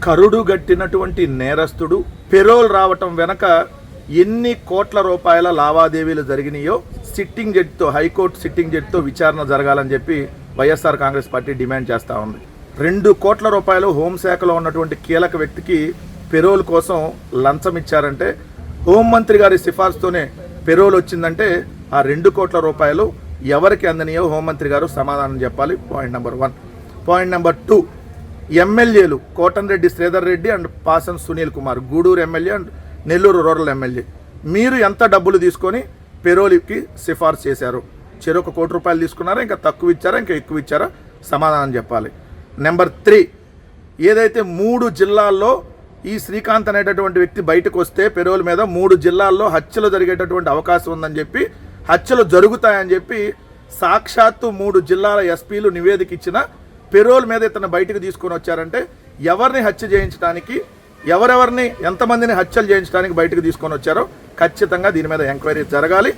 కరుడు గట్టినటువంటి నేరస్తుడు పెరోల్ రావటం వెనక ఎన్ని కోట్ల రూపాయల లావాదేవీలు జరిగినాయో సిట్టింగ్ జడ్జితో, హైకోర్టు సిట్టింగ్ జడ్జితో విచారణ జరగాలని చెప్పి వైఎస్ఆర్ కాంగ్రెస్ పార్టీ డిమాండ్ చేస్తూ ఉంది. 2 కోట్ల రూపాయలు హోంశాఖలో ఉన్నటువంటి కీలక వ్యక్తికి పెరోల్ కోసం లంచం ఇచ్చారంటే, హోంమంత్రి గారి సిఫార్సుతోనే పెరోల్ వచ్చిందంటే ఆ 2 కోట్ల రూపాయలు ఎవరికి అందనియో హోంమంత్రి గారు సమాధానం చెప్పాలి. Point number 1. పాయింట్ నెంబర్ 2, ఎమ్మెల్యేలు Kotamreddy Sridhar Reddy and Pasim Sunil Kumar, Gudur MLA and Nellore rural MLA, మీరు ఎంత డబ్బులు తీసుకొని పెరోల్కి సిఫార్సు చేశారు? చెరొక 1 కోటి రూపాయలు తీసుకున్నారా, ఇంకా తక్కువ ఇచ్చారా, ఇంకా ఎక్కువ ఇచ్చారా? సమాధానం చెప్పాలి. నెంబర్ 3, ఏదైతే 3 జిల్లాల్లో ఈ శ్రీకాంత్ అనేటటువంటి వ్యక్తి బయటకు వస్తే పెరోల్ మీద 3 జిల్లాల్లో హత్యలు జరిగేటటువంటి అవకాశం ఉందని చెప్పి, హత్యలు జరుగుతాయని చెప్పి సాక్షాత్తు 3 జిల్లాల ఎస్పీలు నివేదిక ఇచ్చిన పెరోల్ మీద ఇతను బయటకు తీసుకొని వచ్చారంటే ఎవరిని హత్య చేయించడానికి, ఎంతమందిని హత్యలు చేయించడానికి బయటకు తీసుకొని వచ్చారో ఖచ్చితంగా దీని మీద ఎంక్వైరీ జరగాలి.